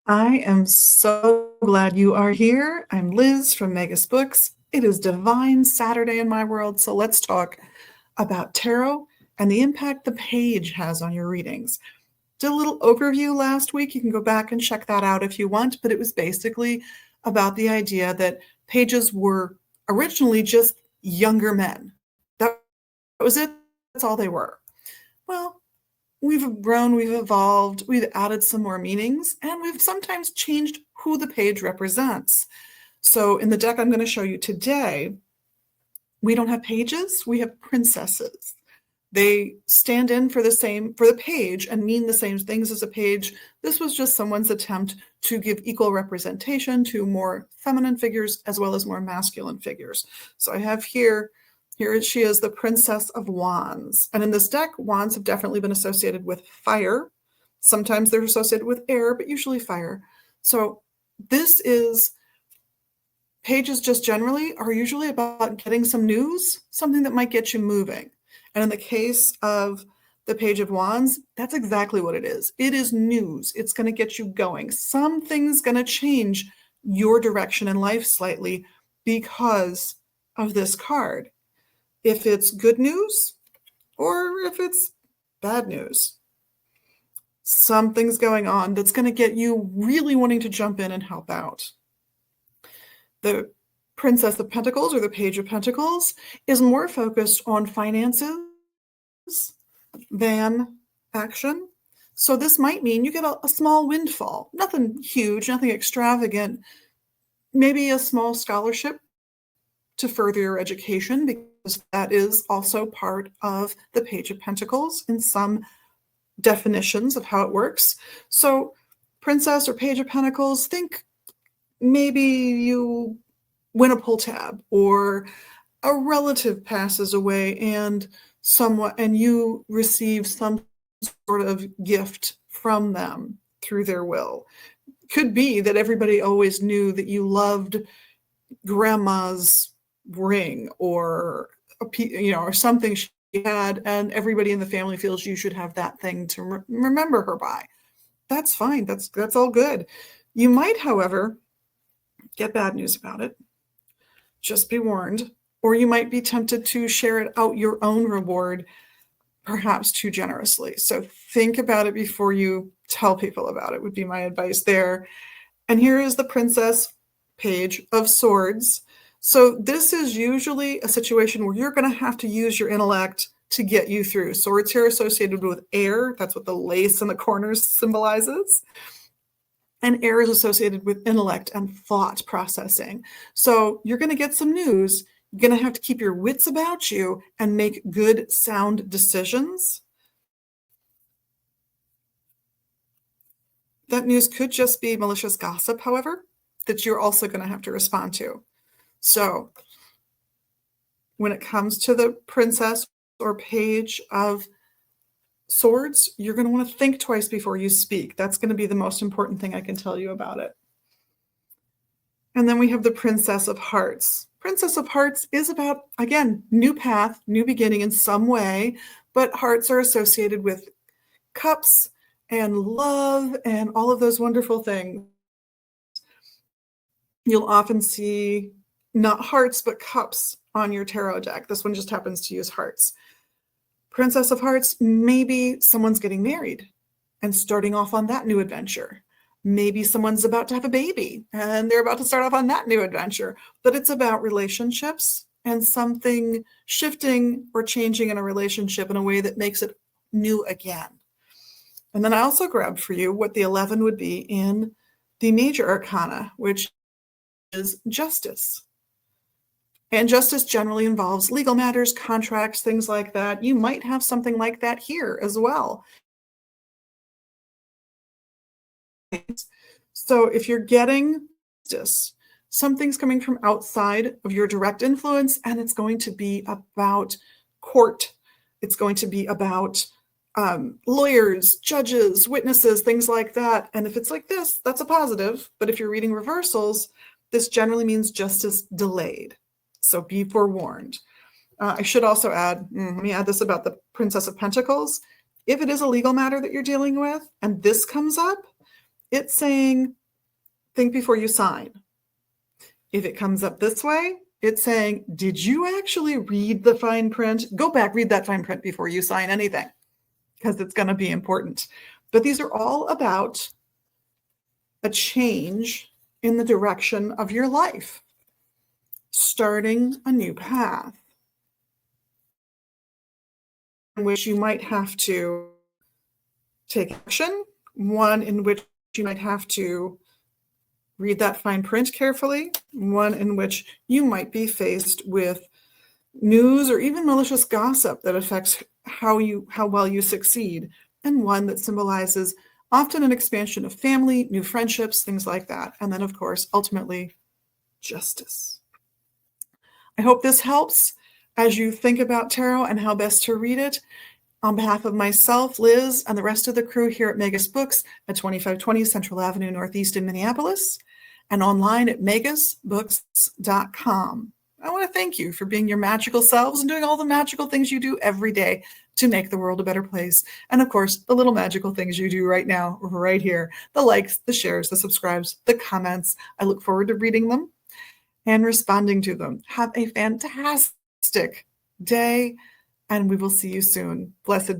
I am so glad you are here. I'm Liz from Megas Books. It is Divine Saturday in my world, so let's talk about tarot and the impact the page has on your readings. Did a little overview last week. You can go back and check that out if you want, but it was basically about the idea that pages were originally just younger men. That was it. That's all they were. Well, we've grown, we've evolved, we've added some more meanings, and we've sometimes changed who the page represents. So in the deck I'm going to show you today, we don't have pages, we have princesses. They stand in for the page and mean the same things as a page. This was just someone's attempt to give equal representation to more feminine figures as well as more masculine figures. So I have here she is the Princess of Wands. And in this deck, wands have definitely been associated with fire. Sometimes they're associated with air, but usually fire. So this is pages just generally are usually about getting some news, something that might get you moving. And in the case of the Page of Wands, that's exactly what it is. It is news. It's going to get you going. Something's going to change your direction in life slightly because of this card. If it's good news or if it's bad news, something's going on that's going to get you really wanting to jump in and help out. The Princess of Pentacles, or the Page of Pentacles, is more focused on finances than action. So this might mean you get a small windfall, nothing huge, nothing extravagant, maybe a small scholarship to further your education, because that is also part of the Page of Pentacles in some definitions of how it works. So Princess or Page of Pentacles, think maybe you win a pull tab, or a relative passes away and you receive some sort of gift from them through their will. Could be that everybody always knew that you loved grandma's ring or or something she had, and everybody in the family feels you should have that thing to remember her by. That's fine. That's all good. You might, however, get bad news about it. Just be warned. Or you might be tempted to share it out your own reward, perhaps too generously. So think about it before you tell people about it, would be my advice there. And here is the Princess Page of Swords. So this is usually a situation where you're going to have to use your intellect to get you through. Swords here associated with air. That's what the lace in the corners symbolizes. And air is associated with intellect and thought processing. So you're going to get some news. You're going to have to keep your wits about you and make good, sound decisions. That news could just be malicious gossip, however, that you're also going to have to respond to. So when it comes to the Princess or Page of Swords, you're going to want to think twice before you speak. That's going to be the most important thing I can tell you about it. And then we have the Princess of Hearts. Princess of Hearts is about, again, new path, new beginning in some way, but hearts are associated with cups and love and all of those wonderful things. You'll often see not hearts, but cups on your tarot deck. This one just happens to use hearts. Princess of Hearts, maybe someone's getting married and starting off on that new adventure. Maybe someone's about to have a baby and they're about to start off on that new adventure. But it's about relationships and something shifting or changing in a relationship in a way that makes it new again. And then I also grabbed for you what the 11 would be in the major arcana, which is justice. And justice generally involves legal matters, contracts, things like that. You might have something like that here as well. So if you're getting justice, something's coming from outside of your direct influence, and it's going to be about court. It's going to be about lawyers, judges, witnesses, things like that. And if it's like this, that's a positive. But if you're reading reversals, this generally means justice delayed. So be forewarned. I should also add, let me add this about the Princess of Pentacles. If it is a legal matter that you're dealing with and this comes up, It's saying, think before you sign. If it comes up this way, it's saying, did you actually read the fine print? Go back, read that fine print before you sign anything, because it's going to be important. But these are all about a change in the direction of your life, starting a new path in which you might have to take action, one in which you might have to read that fine print carefully, one in which you might be faced with news or even malicious gossip that affects how well you succeed, and one that symbolizes often an expansion of family, new friendships, things like that. And then, of course, ultimately, justice. I hope this helps as you think about tarot and how best to read it. On behalf of myself, Liz, and the rest of the crew here at Magus Books at 2520 Central Avenue Northeast in Minneapolis, and online at magusbooks.com. I want to thank you for being your magical selves and doing all the magical things you do every day to make the world a better place. And of course, the little magical things you do right now, right here, the likes, the shares, the subscribes, the comments. I look forward to reading them and responding to them. Have a fantastic day, and we will see you soon. Blessed